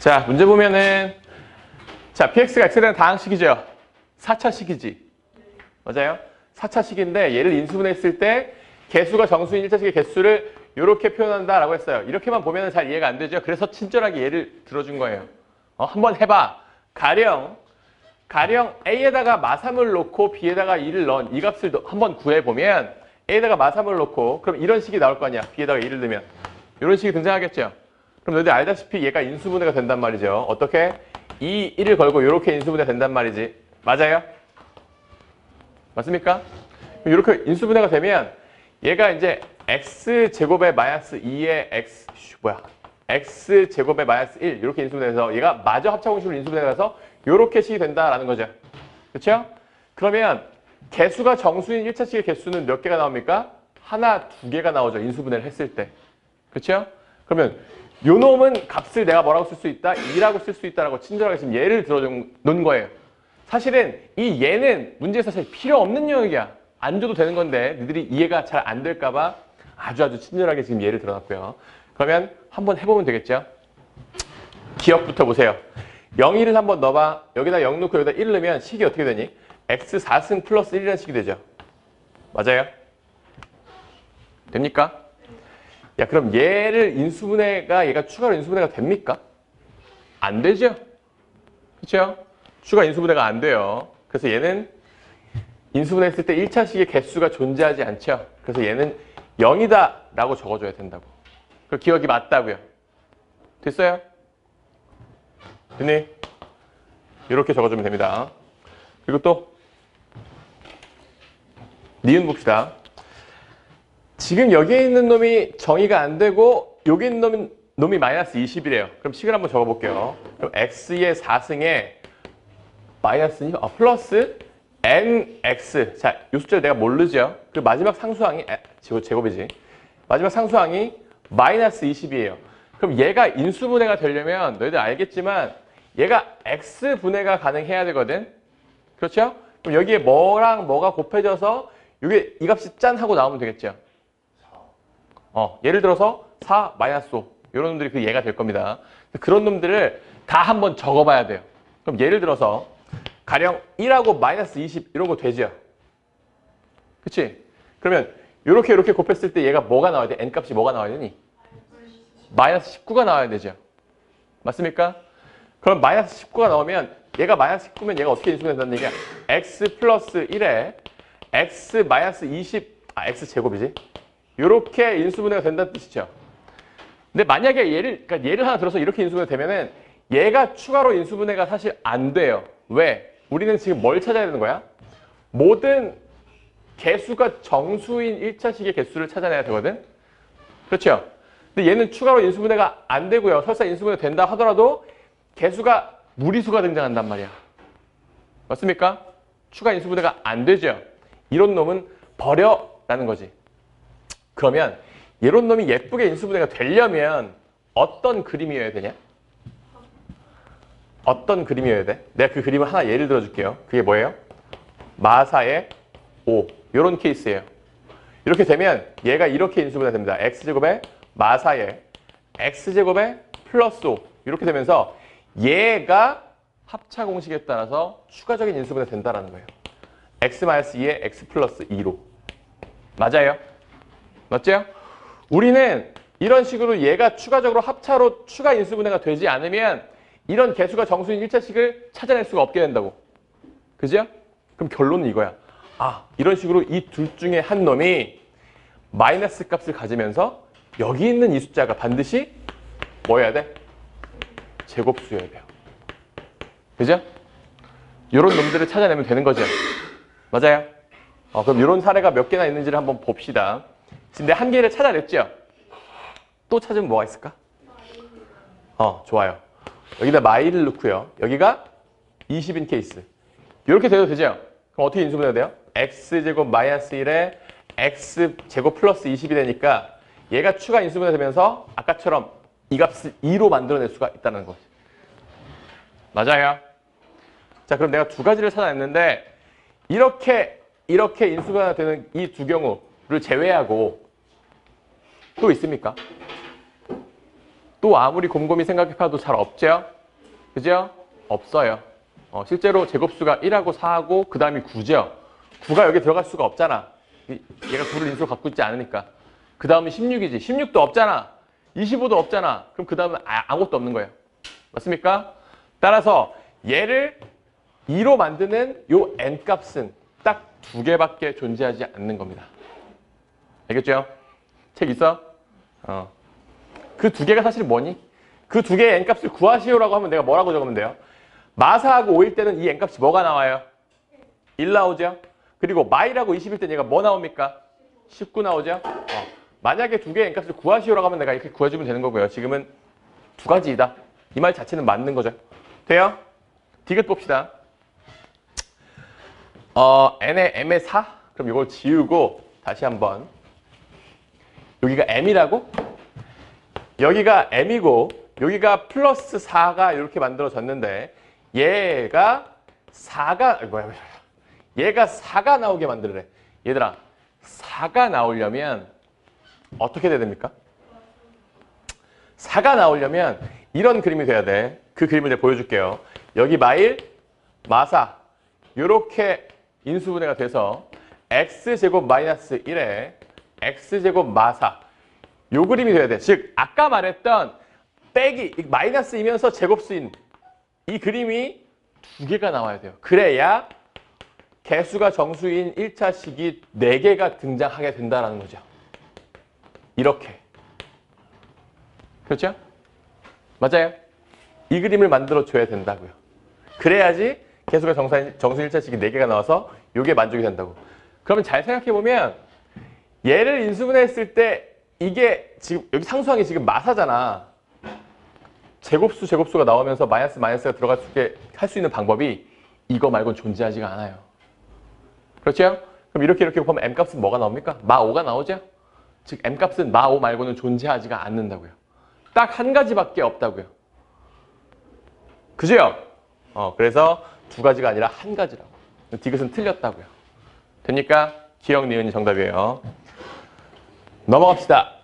자, 문제 보면은 자, px가 x에 대한 다항식이죠. 4차식이지. 맞아요? 4차식인데 얘를 인수분해했을 때 개수가 정수인 1차식의 개수를 이렇게 표현한다라고 했어요. 이렇게만 보면 잘 이해가 안 되죠. 그래서 친절하게 예를 들어준 거예요. 한번 해봐. 가령 A에다가 마삼을 놓고 B에다가 2를 넣은 이 값을 한번 구해보면 A에다가 마삼을 놓고 그럼 이런 식이 나올 거 아니야. B에다가 2를 넣으면. 이런 식이 등장하겠죠. 그럼 너희들 알다시피 얘가 인수분해가 된단 말이죠. 어떻게? 2, 1을 걸고 이렇게 인수분해가 된단 말이지. 맞아요? 맞습니까? 이렇게 인수분해가 되면 얘가 이제 x제곱에 마이너스 2의 x제곱에 마이너스 1 이렇게 인수분해해서 얘가 마저 합차공식으로 인수분해가서 이렇게 식이 된다라는 거죠. 그렇죠? 그러면 개수가 정수인 1차식의 개수는 몇 개가 나옵니까? 하나, 두 개가 나오죠. 인수분해를 했을 때. 그렇죠? 그러면 요 놈은 값을 내가 뭐라고 쓸 수 있다? 2라고 쓸 수 있다라고 친절하게 지금 예를 들어놓은 거예요. 사실은 이 얘는 문제에서 사실 필요 없는 영역이야. 안 줘도 되는 건데 너희들이 이해가 잘 안 될까 봐 아주 친절하게 지금 예를 들어놨고요. 그러면 한번 해보면 되겠죠? 기억부터 보세요. 0, 1을 한번 넣어봐. 여기다 0 넣고 여기다 1 넣으면 식이 어떻게 되니? x 4승 플러스 1이라는 식이 되죠. 맞아요? 됩니까? 야, 그럼 얘를 얘가 추가로 인수분해가 됩니까? 안 되죠? 그렇죠? 추가 인수분해가 안 돼요. 그래서 얘는 인수분해했을 때 1차식의 개수가 존재하지 않죠. 그래서 얘는 0이다 라고 적어줘야 된다고. 그 기억이 맞다고요. 됐어요? 됐니? 이렇게 적어주면 됩니다. 그리고 또 니은 봅시다. 지금 여기에 있는 놈이 정의가 안 되고 여기 있는 놈이 마이너스 20이래요. 그럼 식을 한번 적어볼게요. 그럼 x의 4승에 마이너스 플러스 nx. 자, 이 숫자를 내가 모르죠. 그 마지막 상수항이 제곱이지. 마지막 상수항이 마이너스 20이에요. 그럼 얘가 인수분해가 되려면 너희들 알겠지만 얘가 x분해가 가능해야 되거든. 그렇죠? 그럼 여기에 뭐랑 뭐가 곱해져서 이게 이 값이 짠 하고 나오면 되겠죠. 예를 들어서 4 마이너스 5 이런 놈들이 그 얘가 될 겁니다. 그런 놈들을 다 한번 적어봐야 돼요. 그럼 예를 들어서 가령 1하고 마이너스 20 이런 거 되죠? 그치? 그러면 이렇게 곱했을 때 얘가 뭐가 나와야 돼? n값이 뭐가 나와야 되니? 마이너스 19가 나와야 되죠? 맞습니까? 그럼 마이너스 19가 나오면 얘가 마이너스 19면 얘가 어떻게 인수분해된다는 얘기야? x 플러스 1에 x 마이너스 20, x 제곱이지? 이렇게 인수분해가 된다는 뜻이죠. 근데 만약에 예를 하나 들어서 이렇게 인수분해가 되면은 얘가 추가로 인수분해가 사실 안 돼요. 왜? 우리는 지금 뭘 찾아야 되는 거야? 모든 개수가 정수인 1차식의 개수를 찾아내야 되거든? 그렇죠? 근데 얘는 추가로 인수분해가 안 되고요. 설사 인수분해가 된다 하더라도 개수가 무리수가 등장한단 말이야. 맞습니까? 추가 인수분해가 안 되죠? 이런 놈은 버려라는 거지. 그러면 이런 놈이 예쁘게 인수분해가 되려면 어떤 그림이어야 되냐? 어떤 그림이어야 돼? 내가 그 그림을 하나 예를 들어줄게요. 그게 뭐예요? 마사의 5. 이런 케이스예요. 이렇게 되면 얘가 이렇게 인수분해가 됩니다. x제곱에 마사의 x제곱에 플러스 5. 이렇게 되면서 얘가 합차 공식에 따라서 추가적인 인수분해가 된다는 거예요. x-2에 x 플러스 2로. 맞아요? 맞죠? 우리는 이런 식으로 얘가 추가적으로 합차로 추가 인수분해가 되지 않으면 이런 개수가 정수인 1차식을 찾아낼 수가 없게 된다고. 그죠? 그럼 결론은 이거야. 이런 식으로 이 둘 중에 한 놈이 마이너스 값을 가지면서 여기 있는 이 숫자가 반드시 뭐 해야 돼? 제곱수여야 돼요. 그죠? 이런 놈들을 찾아내면 되는 거죠. 맞아요? 그럼 이런 사례가 몇 개나 있는지를 한번 봅시다. 지금 내 한 개를 찾아냈죠? 또 찾으면 뭐가 있을까? 좋아요. 여기다 마이를 넣고요. 여기가 20인 케이스. 이렇게 돼도 되죠? 그럼 어떻게 인수분해가 돼요? x제곱 마이너스 1에 x제곱 플러스 20이 되니까 얘가 추가 인수분해가 되면서 아까처럼 이 값을 2로 만들어낼 수가 있다는 거지. 맞아요? 자, 그럼 내가 두 가지를 찾아냈는데 이렇게 인수분해가 되는 이 두 경우를 제외하고 또 있습니까? 또 아무리 곰곰이 생각해봐도 잘 없죠? 그죠? 없어요. 실제로 제곱수가 1하고 4하고 그 다음이 9죠. 9가 여기 들어갈 수가 없잖아. 얘가 9를 인수로 갖고 있지 않으니까. 그 다음은 16이지. 16도 없잖아. 25도 없잖아. 그럼 그 다음은 아무것도 없는 거예요. 맞습니까? 따라서 얘를 2로 만드는 요 n값은 딱 2개밖에 존재하지 않는 겁니다. 알겠죠? 책 있어? 그 2개가 사실 뭐니? 그 2개의 n값을 구하시오라고 하면 내가 뭐라고 적으면 돼요? 마사하고 5일 때는 이 n값이 뭐가 나와요? 1 나오죠? 그리고 마이라고 20일 때는 얘가 뭐 나옵니까? 19 나오죠? 만약에 2개의 n값을 구하시오라고 하면 내가 이렇게 구해주면 되는 거고요. 지금은 2가지이다. 이 말 자체는 맞는 거죠. 돼요? 디귿 봅시다. n의 m의 4? 그럼 이걸 지우고 다시 한번. 여기가 m이라고? 여기가 m이고 여기가 플러스 4가 이렇게 만들어졌는데 얘가 4가 얘가 4가 나오게 만들래. 얘들아 4가 나오려면 어떻게 돼야 됩니까? 4가 나오려면 이런 그림이 돼야 돼. 그 그림을 내가 보여줄게요. 여기 마일, 마사 이렇게 인수분해가 돼서 x제곱 마이너스 1에 x제곱 마사 요 그림이 돼야 돼. 즉 아까 말했던 빼기 마이너스이면서 제곱수인 이 그림이 2개가 나와야 돼요. 그래야 개수가 정수인 1차식이 4개가 등장하게 된다는 거죠. 이렇게. 그렇죠? 맞아요. 이 그림을 만들어줘야 된다고요. 그래야지 개수가 정수인 1차식이 4개가 나와서 이게 만족이 된다고. 그러면 잘 생각해보면 얘를 인수분해했을 때 이게 지금 여기 상수항이 지금 마사잖아. 제곱수가 나오면서 마이너스가 들어갈 수 있게 할 수 있는 방법이 이거 말고는 존재하지가 않아요. 그렇죠? 그럼 이렇게 보면 m값은 뭐가 나옵니까? 마 5가 나오죠? 즉 m값은 마 5 말고는 존재하지가 않는다고요. 딱 한 가지밖에 없다고요. 그죠? 그래서 2가지가 아니라 1가지라고. 디귿은 틀렸다고요. 됩니까? 기억, 니은이 정답이에요. 넘어갑시다.